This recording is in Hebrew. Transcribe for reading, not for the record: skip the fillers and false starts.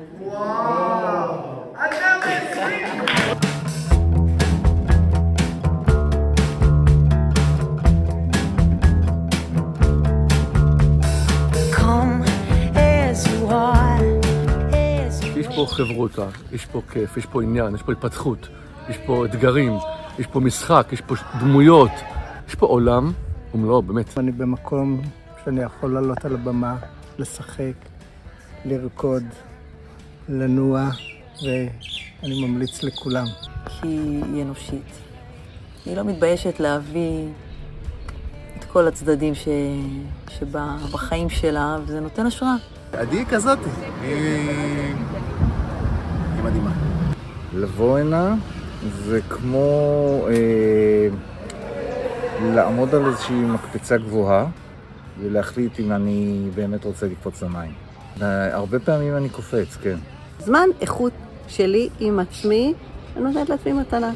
וואו! אתה מצחיק! יש פה חברותה, יש פה כיף, יש פה עניין, יש פה התפתחות, יש פה אתגרים, יש פה משחק, יש פה דמויות, יש פה עולם ומלואו, באמת. אני במקום שאני יכול לעלות על הבמה, לשחק, לרקוד, לנוע, ואני ממליץ לכולם. כי היא אנושית. היא לא מתביישת להביא את כל הצדדים שבחיים שלה, וזה נותן השראה. עדי היא כזאת, היא מדהימה. לבוא הנה זה כמו לעמוד על איזושהי מקפצה גבוהה ולהחליט אם אני באמת רוצה לקפוץ למים. הרבה פעמים אני קופץ, כן. זמן איכות שלי עם עצמי, אני נותנת לעצמי מתנה.